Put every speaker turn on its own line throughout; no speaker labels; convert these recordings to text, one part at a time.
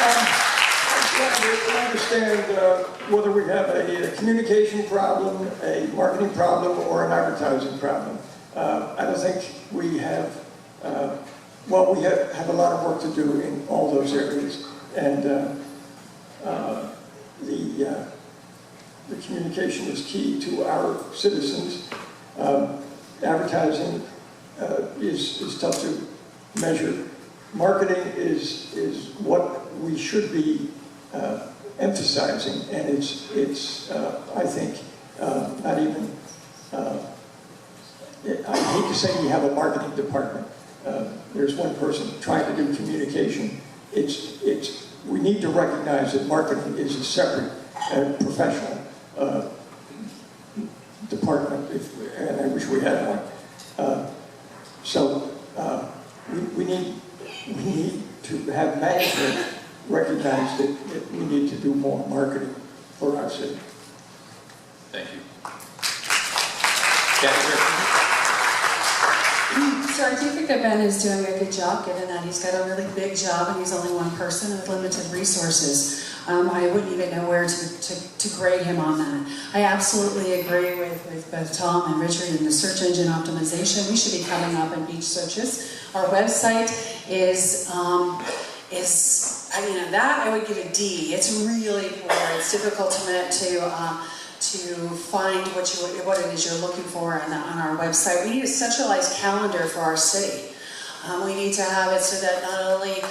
I understand whether we have a communication problem, a marketing problem, or an advertising problem. I don't think we have, well, we have a lot of work to do in all those areas. And the communication is key to our citizens. Advertising is tough to measure. Marketing is what we should be emphasizing, and it's I think, not even, I hate to say we have a marketing department. There's one person trying to do communication. We need to recognize that marketing is a separate professional department, and I wish we had one. So we need to have management recognize that we need to do more marketing for our city.
Thank you.
So I do think that Ben is doing a good job, given that he's got a really big job and he's only one person with limited resources. I wouldn't even know where to grade him on that. I absolutely agree with both Tom and Richard in the search engine optimization. We should be coming up in beach searches. Our website is I mean, that I would give a D. It's really poor. It's difficult to find what it is you're looking for on our website. We need a centralized calendar for our city. We need to have it so that not only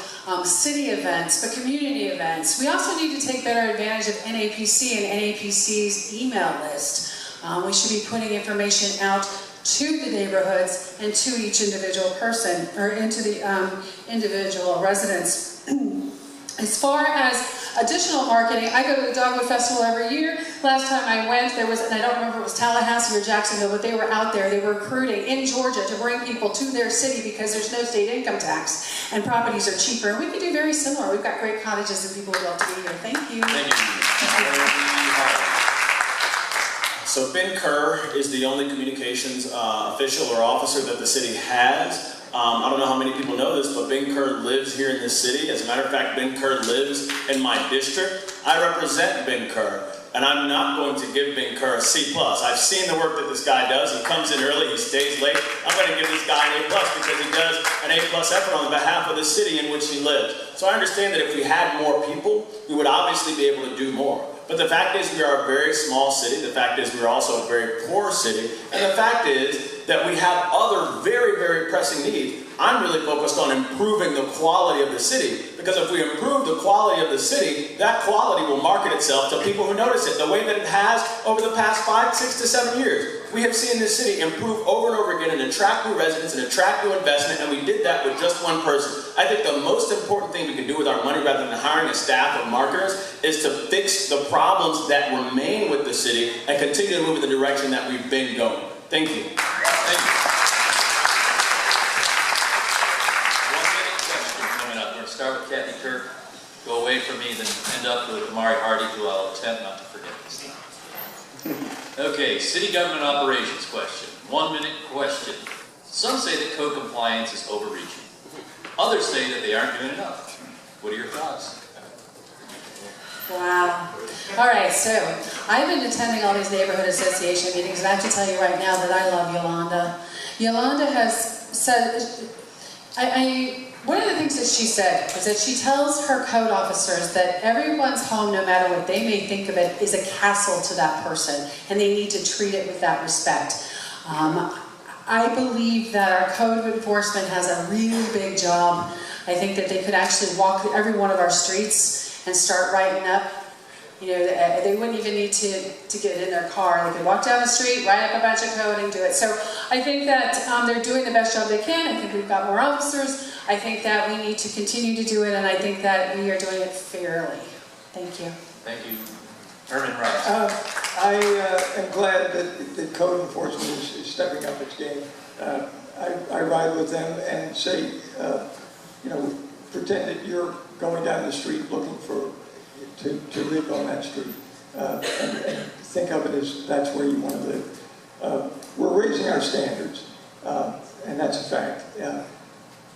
city events, but community events. We also need to take better advantage of NAPC and NAPC's email list. We should be putting information out to the neighborhoods and to each individual person, or into the individual residents. As far as additional marketing, I go to the Dogwood Festival every year. Last time I went, there was, and I don't remember if it was Tallahassee or Jacksonville, but they were out there. They were recruiting in Georgia to bring people to their city because there's no state income tax and properties are cheaper. And we could do very similar. We've got great cottages and people would love to be here. Thank you.
Thank you. So Ben Kerr is the only communications official or officer that the city has. I don't know how many people know this, but Ben Kerr lives here in this city. As a matter of fact, Ben Kerr lives in my district. I represent Ben Kerr, and I'm not going to give Ben Kerr a C+. I've seen the work that this guy does. He comes in early, he stays late. I'm going to give this guy an A+ because he does an A+ effort on behalf of the city in which he lives. So I understand that if we had more people, we would obviously be able to do more. But the fact is we are a very small city. The fact is we're also a very poor city. And the fact is that we have other very, very pressing needs. I'm really focused on improving the quality of the city. Because if we improve the quality of the city, that quality will market itself to people who notice it the way that it has over the past 5, 6 to 7 years. We have seen this city improve over and over again and attract new residents and attract new investment, and we did that with just one person. I think the most important thing we can do with our money, rather than hiring a staff of marketers, is to fix the problems that remain with the city and continue to move in the direction that we've been going. Thank you. Thank you.
1 minute question coming up. We're going to start with Kathy Kirk, go away from me, then end up with Amari Hardy, who I'll attempt not to forget this time. Okay, city government operations question. 1 minute question. Some say that code compliance is overreaching. Others say that they aren't doing enough. What are your thoughts?
Wow. All right, so I've been attending all these neighborhood association meetings, and I have to tell you right now that I love Yolanda. Yolanda has said, one of the things that she said is that she tells her code officers that everyone's home, no matter what they may think of it, is a castle to that person, and they need to treat it with that respect. I believe that our code of enforcement has a really big job. I think that they could actually walk every one of our streets and start writing up. You know, they wouldn't even need to get in their car. They could walk down the street, write up a bunch of code, and do it. So I think that they're doing the best job they can. I think we've got more officers. I think that we need to continue to do it, and I think that we are doing it fairly. Thank you.
Thank you. Herman Rice.
I am glad that code enforcement is stepping up its game. I ride with them and say, you know, pretend that you're going down the street looking to live on that street, and think of it as that's where you want to live. We're raising our standards, and that's a fact.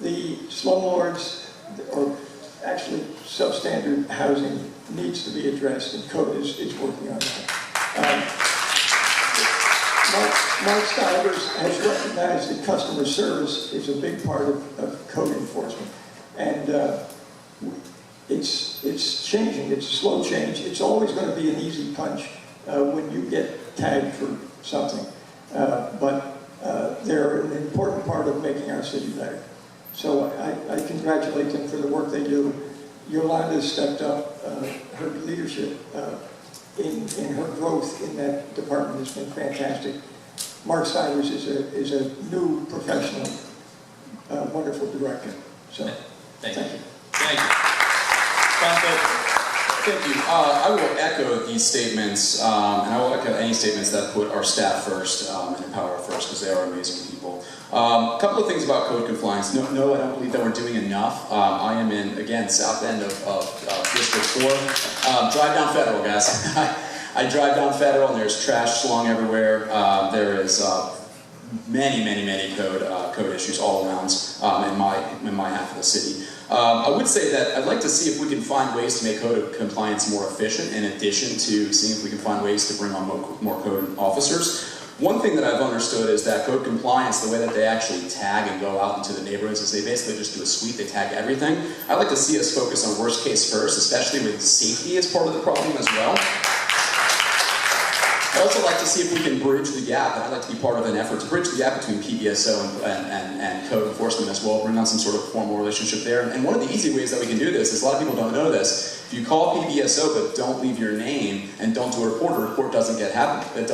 The slumlords, or actually substandard housing needs to be addressed, and code is working on that. Mark Stivers has recognized that customer service is a big part of code enforcement, and it's changing. It's a slow change. It's always going to be an easy punch when you get tagged for something, but they're an important part of making our city better. So I congratulate them for the work they do. Yolanda's stepped up. Her leadership in her growth in that department has been fantastic. Mark Stivers is a new professional, wonderful director. So
Thank you.
thank you.
Thank you.
Thank you. I will echo these statements, and I will echo any statements that put our staff first and empower first, because they are amazing people. A couple of things about code compliance. No, I don't believe that we're doing enough. I am in, again, south end of District 4. Drive down Federal, guys. I drive down Federal, and there's trash slung everywhere. There is many code issues all around in my half of the city. I would say that I'd like to see if we can find ways to make code compliance more efficient, in addition to seeing if we can find ways to bring on more code officers. One thing that I've understood is that code compliance, the way that they actually tag and go out into the neighborhoods, is they basically just do a sweep, they tag everything. I'd like to see us focus on worst case first, especially with safety as part of the problem as well. I'd also like to see if we can bridge the gap, and I'd like to be part of an effort to bridge the gap between PBSO and code enforcement as well, bring on some sort of formal relationship there. And one of the easy ways that we can do this is, a lot of people don't know this, if you call PBSO but don't leave your name and don't do a report, the report doesn't happen. But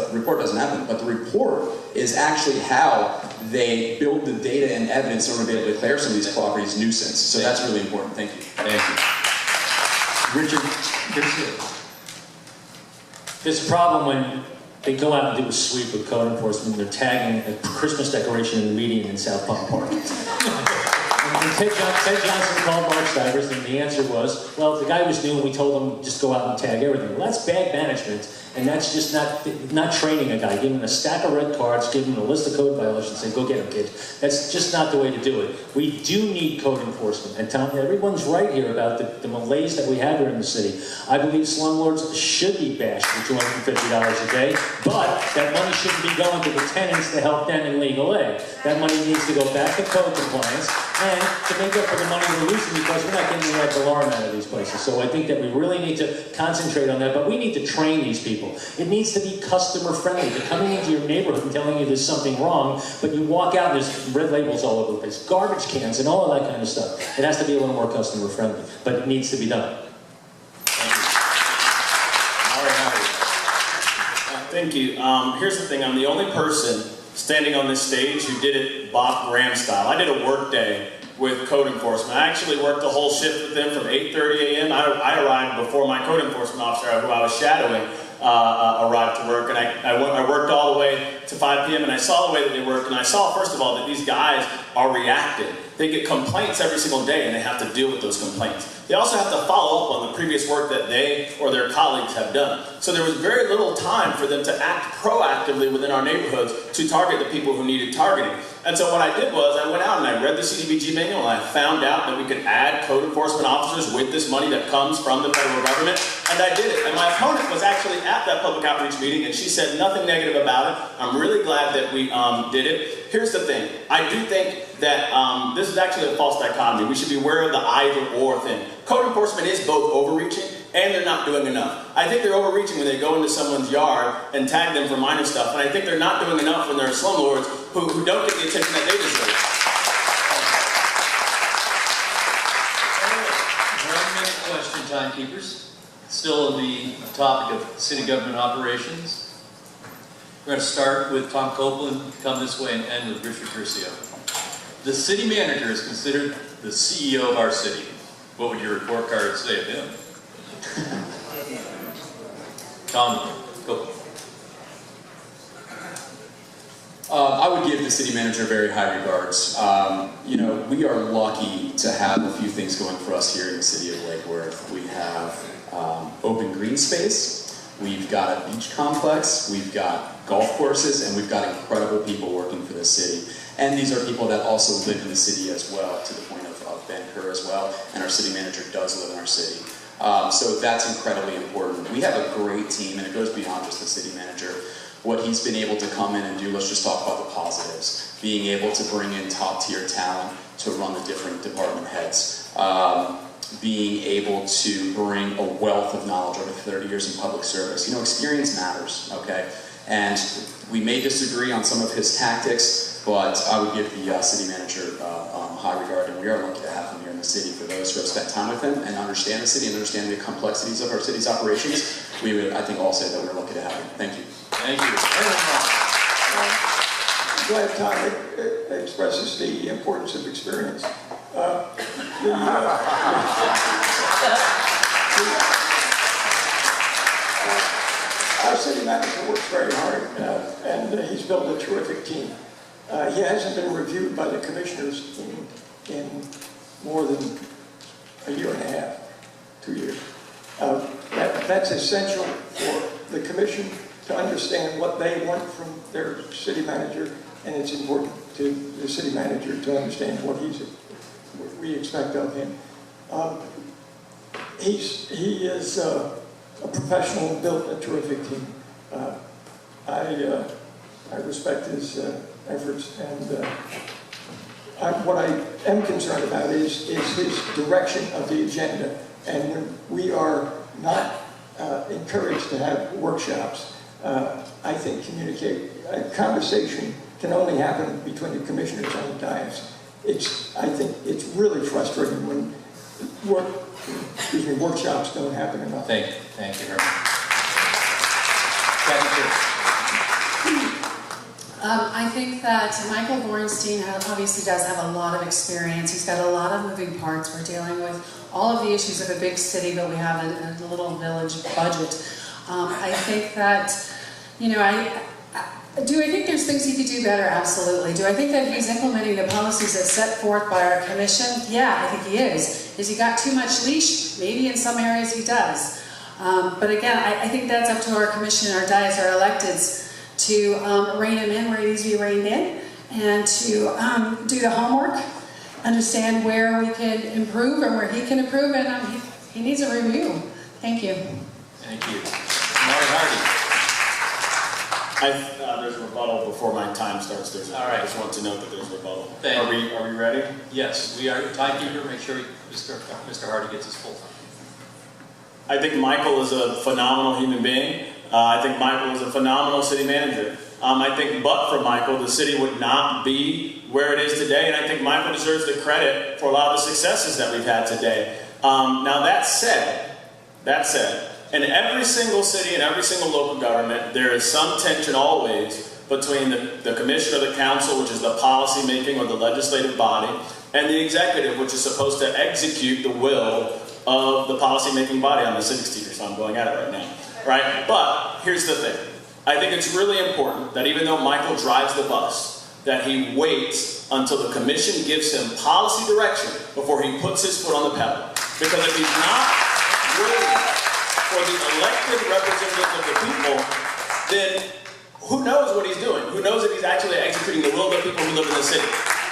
the report is actually how they build the data and evidence in order to be able to declare some of these properties nuisance. So that's really important. Thank you.
Thank you. Richard Garcia.
There's a problem when they go out and do a sweep with code enforcement, they're tagging a Christmas decoration in the median in South Palm Park. And Ted Johnson called Mark Stivers, and the answer was, well, the guy was new and we told him just go out and tag everything. Well, that's bad management, and that's just not training a guy. Give him a stack of red cards, give him a list of code violations, say, go get him, kid. That's just not the way to do it. We do need code enforcement, and everyone's right here about the malaise that we have here in the city. I believe slumlords should be bashed for $250 a day, but that money shouldn't be going to the tenants to help them in legal aid. That money needs to go back to code compliance, and to make up for the money we're losing because we're not getting the right alarm out of these places. So I think that we really need to concentrate on that, but we need to train these people. It needs to be customer friendly. They're coming into your neighborhood and telling you there's something wrong, but you walk out and there's red labels all over the place, garbage cans and all of that kind of stuff. It has to be a little more customer friendly, but it needs to be done.
Thank you. Here's the thing. I'm the only person standing on this stage who did it Bob Graham style. I did a work day with code enforcement. I actually worked the whole shift with them from 8:30 a.m. I arrived before my code enforcement officer, who I was shadowing, arrived to work, and I worked all the way to 5 p.m. and I saw the way that they worked, and I saw, first of all, that these guys are reactive. They get complaints every single day, and they have to deal with those complaints. They also have to follow up on the previous work that they or their colleagues have done. So there was very little time for them to act proactively within our neighborhoods to target the people who needed targeting. And so what I did was I went out and I read the CDBG manual, and I found out that we could add code enforcement officers with this money that comes from the federal government, and I did it. And my opponent was actually at that public outreach meeting, and she said nothing negative about it. I'm really glad that we did it. Here's the thing. I do think that this is actually a false dichotomy. We should be aware of the either-or thing. Code enforcement is both overreaching and they're not doing enough. I think they're overreaching when they go into someone's yard and tag them for minor stuff, and I think they're not doing enough when they're slumlords who don't get the attention that they deserve.
1 minute question, timekeepers. Still on the topic of city government operations. We're going to start with Tom Copeland, come this way, and end with Richard Curcio. The city manager is considered the CEO of our city. What would your report card say of him? Tom Copeland.
I would give the city manager very high regards. You know, we are lucky to have a few things going for us here in the city of Lake Worth. We have open green space, we've got a beach complex, we've got golf courses, and we've got incredible people working for the city. And these are people that also live in the city as well, to the point of Ben Kerr Kerr as well, and our city manager does live in our city. So that's incredibly important. We have a great team, and it goes beyond just the city manager. What he's been able to come in and do, let's just talk about the positives. Being able to bring in top-tier talent to run the different department heads. Being able to bring a wealth of knowledge over 30 years in public service. You know, experience matters, okay? And we may disagree on some of his tactics, but I would give the city manager high regard, and we are lucky to have him here in the city. For those who have spent time with him and understand the city and understand the complexities of our city's operations, we would, I think, all say that we're lucky to have him. Thank you.
Thank you.
I'm glad Tom expresses the importance of experience. Our city manager works very hard, and he's built a terrific team. He hasn't been reviewed by the commissioners in more than a year and a half, 2 years. That's essential for the commission to understand what they want from their city manager, and it's important to the city manager to understand what we expect of him. He is a professional and built a terrific team. I respect his efforts, and what I am concerned about is his direction of the agenda. And when we are not encouraged to have workshops, I think conversation can only happen between the commissioners on the dais. I think it's really frustrating when workshops don't happen enough.
Thank you very much. Kathy Kerr.
I think that Michael Bornstein obviously does have a lot of experience. He's got a lot of moving parts. We're dealing with all of the issues of a big city, but we have a little village budget. I think that, do I think there's things he could do better? Absolutely. Do I think that he's implementing the policies that's set forth by our commission? Yeah, I think he is. Has he got too much leash? Maybe in some areas he does. But again, I think that's up to our commission, our dais, our electeds to rein him in where he needs to be reined in, and to do the homework, understand where we can improve and where he can improve, and he needs a review. Thank you.
Thank you. Maury Hardy.
There's a rebuttal before my time starts.
All right.
I just want to note that there's a rebuttal.
Thank you.
Are we ready?
Yes, we are. Timekeeper, make sure Mr. Hardy gets his full time.
I think Michael is a phenomenal human being. I think Michael is a phenomenal city manager. I think but for Michael, the city would not be where it is today, and I think Michael deserves the credit for a lot of the successes that we've had today. Now that said, in every single city and every single local government, there is some tension always between the commission or the council, which is the policy making or the legislative body, and the executive, which is supposed to execute the will of the policy making body. I'm a civics teacher, so I'm going at it right now. Right? But here's the thing. I think it's really important that even though Michael drives the bus, that he waits until the commission gives him policy direction before he puts his foot on the pedal. Because if he's not waiting for the elected representatives of the people, then who knows what he's doing? Who knows if he's actually executing the will of the people who live in the city?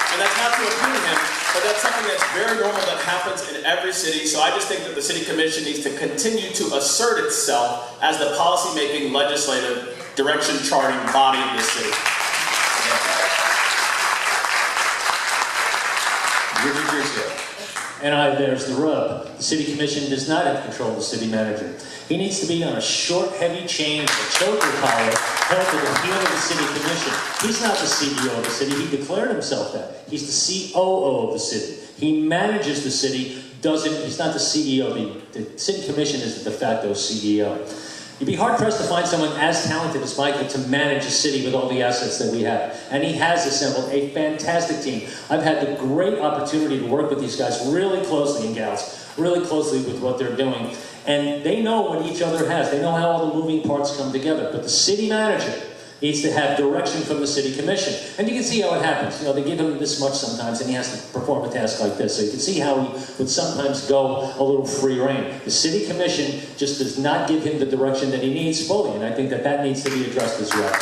And that's not to impugn him, but that's something that's very normal that happens in every city. So I just think that the city commission needs to continue to assert itself as the policy-making, legislative, direction-charting body of this city.
And there's the rub. The city commission does not have control of the city manager. He needs to be on a short, heavy chain with a choker collar held to the heel of the city commission. He's not the CEO of the city. He declared himself that. He's the COO of the city. He manages the city. He's not the CEO. The city commission is the de facto CEO. You'd be hard-pressed to find someone as talented as Michael to manage a city with all the assets that we have. And he has assembled a fantastic team. I've had the great opportunity to work with these guys really closely, and gals, really closely with what they're doing. And they know what each other has. They know how all the moving parts come together. But the city manager needs to have direction from the city commission. And you can see how it happens. They give him this much sometimes, and he has to perform a task like this. So you can see how he would sometimes go a little free rein. The city commission just does not give him the direction that he needs fully, and I think that needs to be addressed as well.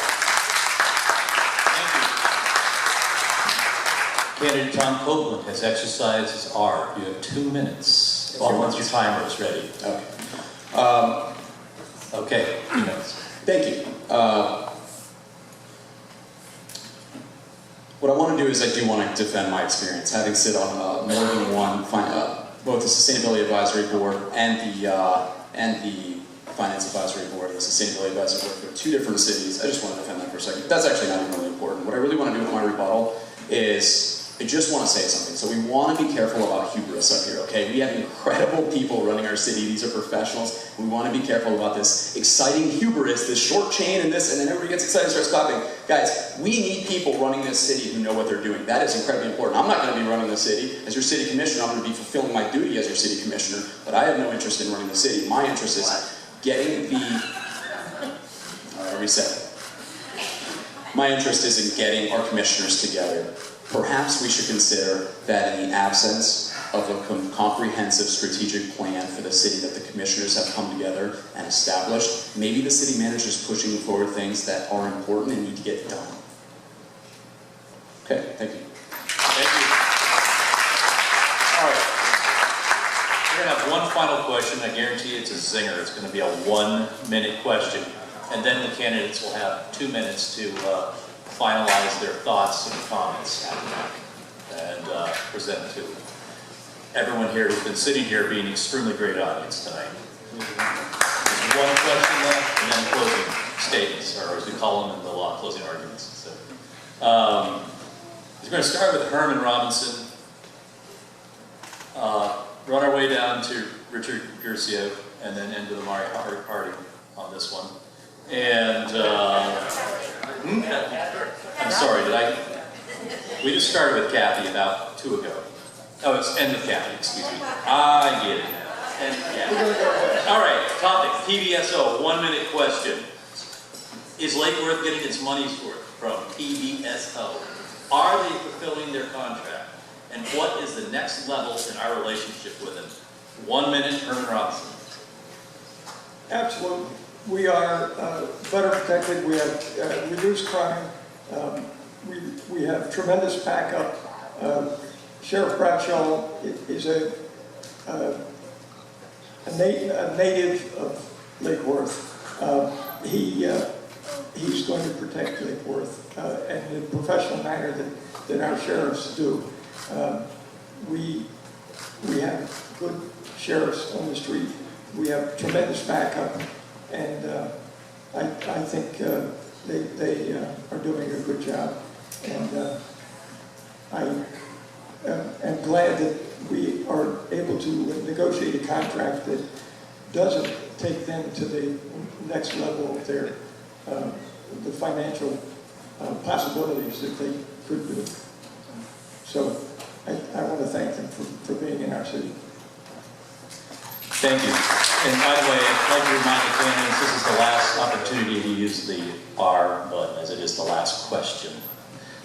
Candidate Tom Copeland has exercised his R. You have 2 minutes. Once your timer is ready.
Okay.
Okay, 2 minutes.
Thank you. What I want to do is I do want to defend my experience, having sit on more than one, both the Sustainability Advisory Board and the Finance Advisory Board and the Sustainability Advisory Board for 2 different cities. I just want to defend that for a second. That's actually not even really important. What I really want to do with my rebuttal is I just want to say something. So we want to be careful about hubris up here, okay? We have incredible people running our city. These are professionals. We want to be careful about this exciting hubris, this short chain and this, and then everybody gets excited and starts clapping. Guys, we need people running this city who know what they're doing. That is incredibly important. I'm not going to be running the city. As your city commissioner, I'm going to be fulfilling my duty as your city commissioner, but I have no interest in running the city. My interest is getting the... All right, I'll reset. My interest is in getting our commissioners together. Perhaps we should consider that in the absence of a comprehensive strategic plan for the city that the commissioners have come together and established, maybe the city manager is pushing forward things that are important and need to get done. Okay, thank you.
Thank you. All right. We're going to have one final question. I guarantee it's a zinger. It's going to be a 1-minute question. And then the candidates will have 2 minutes to finalize their thoughts and comments and present to everyone here who's been sitting here being an extremely great audience tonight. There's one question left and then closing statements, or as we call them in the law, closing arguments. So, we're going to start with Herman Robinson, run our way down to Richard Garcia, and then end with Amari Hardy on this one. And I'm sorry, we just started with Kathy about 2 ago. Oh, it's end with Kathy, excuse me. I get it now. End with Kathy. All right, topic, PBSO, 1-minute question. Is Lake Worth getting its money's worth from PBSO? Are they fulfilling their contract? And what is the next level in our relationship with them? 1 minute, Herman Robinson.
Absolutely. We are better protected. We have reduced crime. We have tremendous backup. Sheriff Bradshaw is a native of Lake Worth. He's going to protect Lake Worth in the professional manner that our sheriffs do. We have good sheriffs on the street. We have tremendous backup. And I think they are doing a good job. And I am glad that we are able to negotiate a contract that doesn't take them to the next level of their the financial possibilities that they could do. So I want to thank them for being in our city.
Thank you. And by the way, I'd like to remind the candidates this is the last opportunity to use the R button, as it is the last question.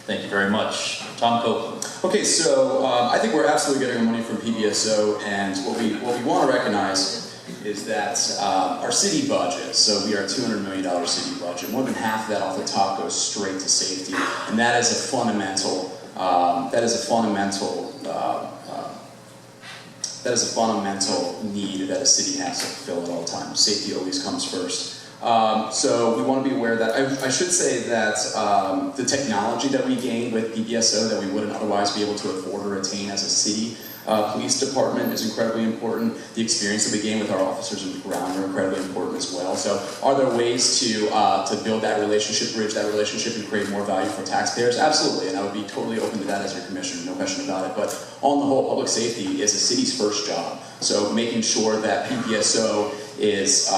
Thank you very much. Tom Copeland.
Okay, so I think we're absolutely getting our money from PBSO, and what we want to recognize is that our city budget, so we are a $200 million city budget, more than half of that off the top goes straight to safety, and that is a fundamental need that a city has to fulfill at all times. Safety always comes first. So we want to be aware that, I should say that the technology that we gained with PBSO that we wouldn't otherwise be able to afford or attain as a city police department is incredibly important. The experience that we gain with our officers on the ground are incredibly important as well. So are there ways to build that relationship, bridge that relationship, and create more value for taxpayers? Absolutely, and I would be totally open to that as your commissioner, no question about it. But on the whole, public safety is the city's first job. So making sure that PBSO is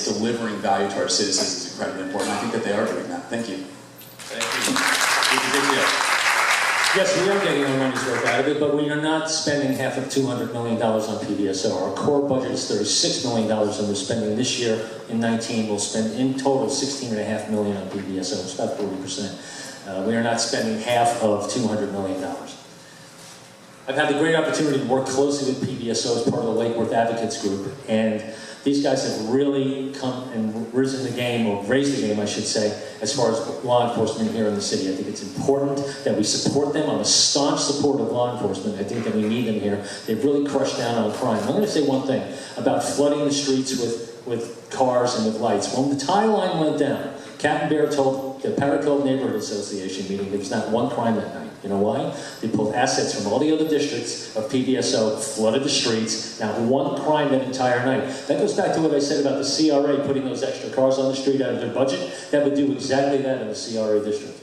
delivering value to our citizens is incredibly important. I think that they are doing that. Thank you.
Thank you.
Yes, we are getting our money's worth out of it, but we are not spending half of $200 million on PBSO. Our core budget is $36 million, and we're spending this year in 19. We'll spend in total $16.5 million on PBSO. It's about 40%. We are not spending half of $200 million. I've had the great opportunity to work closely with PBSO as part of the Lake Worth Advocates Group, and these guys have really come and risen the game, or raised the game, I should say, as far as law enforcement here in the city. I think it's important that we support them. I'm a staunch supporter of law enforcement. I think that we need them here. They've really crushed down on crime. I'm going to say one thing about flooding the streets with cars and with lights. When the tie line went down, Captain Bear told the Paracove Neighborhood Association meeting there was not one crime that night. You know why? They pulled assets from all the other districts of PBSO, flooded the streets, not one crime that entire night. That goes back to what I said about the CRA putting those extra cars on the street out of their budget. That would do exactly that in the CRA district.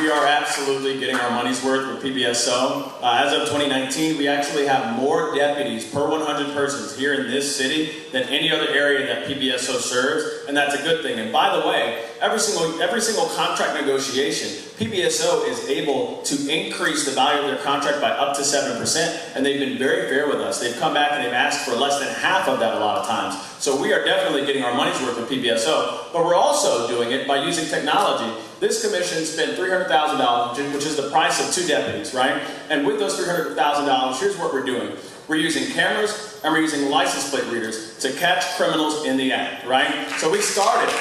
We are absolutely getting our money's worth with PBSO. As of 2019, we actually have more deputies per 100 persons here in this city than any other area that PBSO serves, and that's a good thing. And by the way, every single contract negotiation, PBSO is able to increase the value of their contract by up to 7%, and they've been very fair with us. They've come back and they've asked for less than half of that a lot of times. So we are definitely getting our money's worth with PBSO, but we're also doing it by using technology. This commission spent $300,000, which is the price of 2 deputies, right? And with those $300,000, here's what we're doing. We're using cameras and we're using license plate readers to catch criminals in the act, right? So we started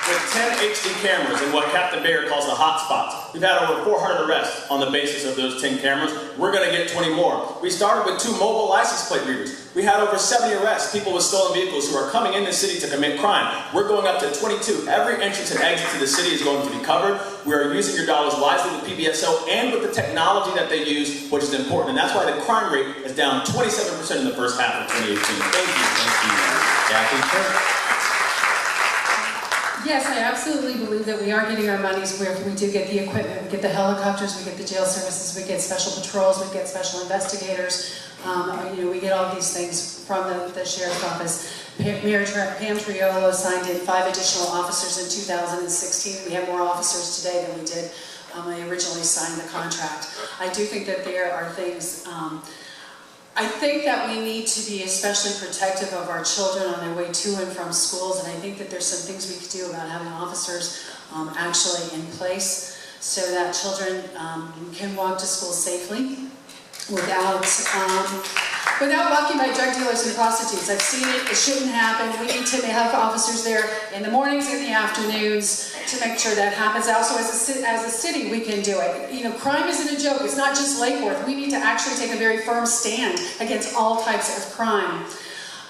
with 10 HD cameras in what Captain Bear calls the hot spots. We've had over 400 arrests on the basis of those 10 cameras. We're going to get 20 more. We started with 2 mobile license plate readers. We had over 70 arrests, people with stolen vehicles who are coming in the city to commit crime. We're going up to 22. Every entrance and exit to the city is going to be covered. We are using your dollars wisely with PBSO and with the technology that they use, which is important. And that's why the crime rate is down 27% in the first half of 2018. Thank you.
Kathy Turk.
Yes, I absolutely believe that we are getting our money's worth. We do get the equipment, we get the helicopters, we get the jail services, we get special patrols, we get special investigators. We get all these things from the sheriff's office. Mayor Pam Triolo signed in 5 additional officers in 2016. We have more officers today than we did when they originally signed the contract. I do think that there are things. I think that we need to be especially protective of our children on their way to and from schools, and I think that there's some things we could do about having officers actually in place so that children can walk to school safely without walking by drug dealers and prostitutes. I've seen it. It shouldn't happen. We need to have officers there in the mornings and the afternoons to make sure that happens. Also, as a city, we can do it. You know, crime isn't a joke. It's not just Lake Worth. We need to actually take a very firm stand against all types of crime.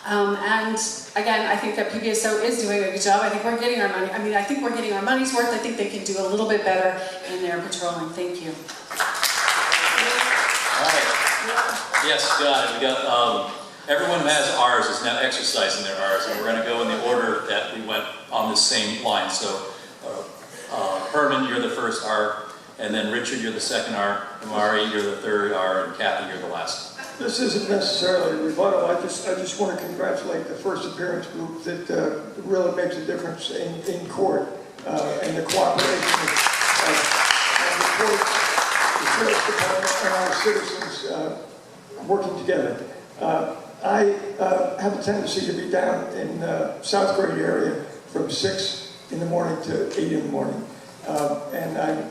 And again, I think that PBSO is doing a good job. I think we're getting our money. I think we're getting our money's worth. I think they can do a little bit better in their patrolling. Thank you.
All right. Yes, got it. We got, everyone who has R's is now exercising their R's, and we're going to go in the order that we went on the same line. So, Herman, you're the first R, and then Richard, you're the second R, Amari, you're the third R, and Kathy, you're the last.
This isn't necessarily a rebuttal. I just want to congratulate the first appearance group that really makes a difference in court and the cooperation of the court, the sheriff's department, and our citizens working together. I have a tendency to be down in South Grade area from 6 in the morning to 8 in the morning. And I'm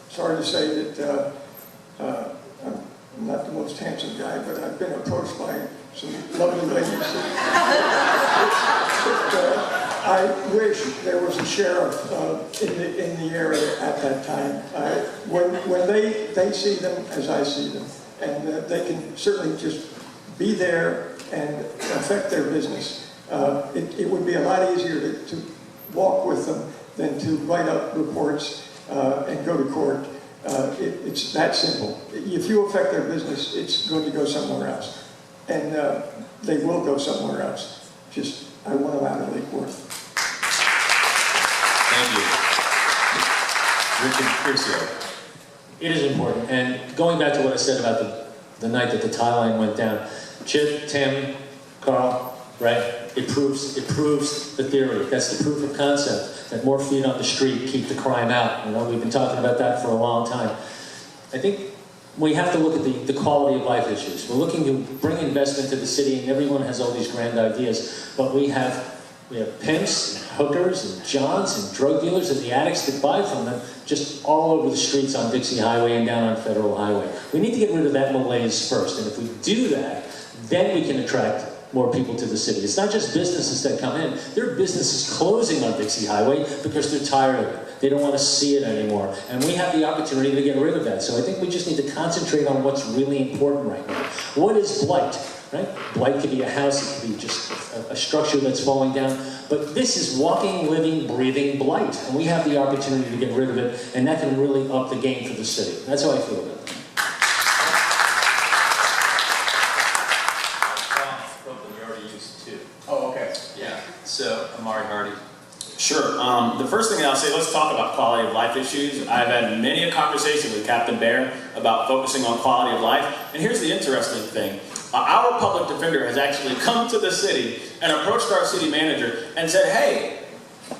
sorry to say that I'm not the most handsome guy, but I've been approached by some lovely ladies. I wish there was a sheriff in the area at that time. When they see them as I see them, and they can certainly just be there and affect their business. It would be a lot easier to walk with them than to write up reports and go to court. It's that simple. If you affect their business, it's going to go somewhere else. And they will go somewhere else. Just, I want them out of Lake Worth.
Thank you. Richard Curcio.
It is important, and going back to what I said about the night that the tie line went down, Chip, Tim, Carl, right? It proves the theory. That's the proof of concept, that more feet on the street keep the crime out. You know, we've been talking about that for a long time. I think we have to look at the quality of life issues. We're looking to bring investment to the city, and everyone has all these grand ideas, but we have We have pimps and hookers and johns and drug dealers and the addicts that buy from them just all over the streets on Dixie Highway and down on Federal Highway. We need to get rid of that malaise first, and if we do that, then we can attract more people to the city. It's not just businesses that come in. There are businesses closing on Dixie Highway because they're tired of it. They don't want to see it anymore. And we have the opportunity to get rid of that. So I think we just need to concentrate on what's really important right now. What is blight? Right? Blight could be a house, it could be just a structure that's falling down. But this is walking, living, breathing blight. And we have the opportunity to get rid of it, and that can really up the game for the city. That's how I feel about it.
Oh, okay.
Yeah, so Amari Hardy.
Sure. The first thing I'll say, let's talk about quality of life issues. I've had many a conversation with Captain Bear about focusing on quality of life. And here's the interesting thing. Our public defender has actually come to the city and approached our city manager and said, hey,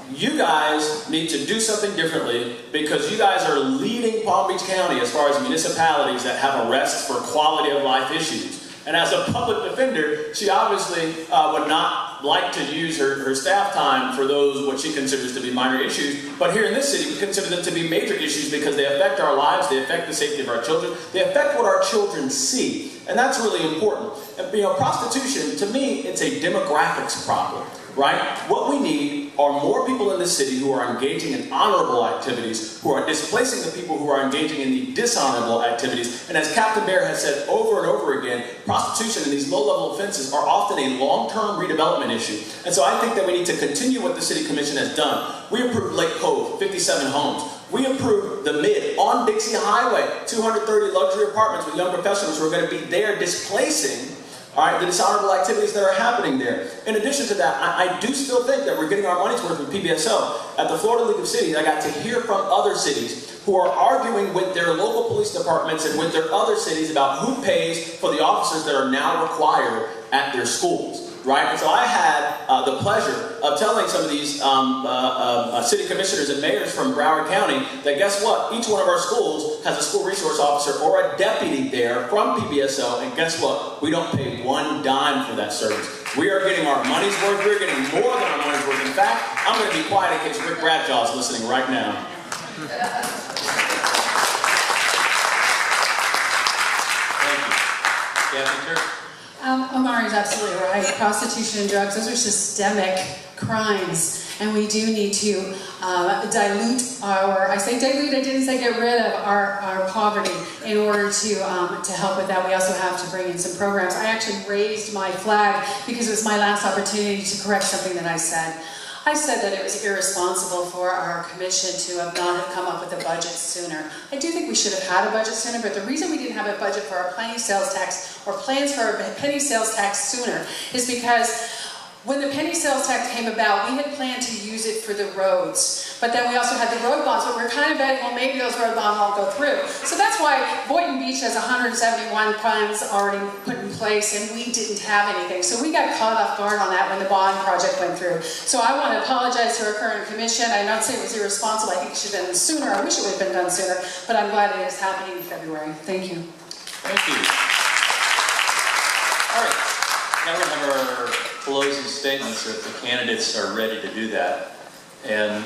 you guys need to do something differently because you guys are leading Palm Beach County as far as municipalities that have arrests for quality of life issues. And as a public defender, she obviously would not like to use her staff time for those, what she considers to be minor issues. But here in this city, we consider them to be major issues because they affect our lives, they affect the safety of our children, they affect what our children see. And that's really important. And, prostitution, to me, it's a demographics problem, right? What we need are more people in the city who are engaging in honorable activities, who are displacing the people who are engaging in the dishonorable activities. And as Captain Bear has said over and over again, prostitution and these low-level offenses are often a long-term redevelopment issue. And so I think that we need to continue what the City Commission has done. We approved Lake Cove, 57 homes. We approved the Mid on Dixie Highway, 230 luxury apartments with young professionals who are going to be there displacing the dishonorable activities that are happening there. In addition to that, I do still think that we're getting our money's worth with PBSO. At the Florida League of Cities, I got to hear from other cities who are arguing with their local police departments and with their other cities about who pays for the officers that are now required at their schools. Right? And so I had the pleasure of telling some of these city commissioners and mayors from Broward County that guess what? Each one of our schools has a school resource officer or a deputy there from PBSO, and guess what? We don't pay one dime for that service. We are getting our money's worth. We're getting more than our money's worth. In fact, I'm going to be quiet in case Rick Bradshaw is listening right now.
Thank you. Captain Kirk.
Omar is absolutely right. Prostitution and drugs, those are systemic crimes. And we do need to dilute our, I say dilute, I didn't say get rid of our poverty in order to help with that. We also have to bring in some programs. I actually raised my flag because it was my last opportunity to correct something that I said. I said that it was irresponsible for our commission to have not have come up with a budget sooner. I do think we should have had a budget sooner, but the reason we didn't have a budget for our penny sales tax or plans for our penny sales tax sooner is because when the penny sales tax came about, we had planned to use it for the roads. But then we also had the road bonds, but we were kind of betting, well, maybe those road bonds won't go through. So that's why Boynton Beach has 171 plans already put in place, and we didn't have anything. So we got caught off guard on that when the bond project went through. So I want to apologize to our current commission. I'm not saying it was irresponsible. I think it should have been done sooner. I wish it would have been done sooner, but I'm glad it is happening in February. Thank you.
Thank you. All right. Now we have our closing statements if the candidates are ready to do that. And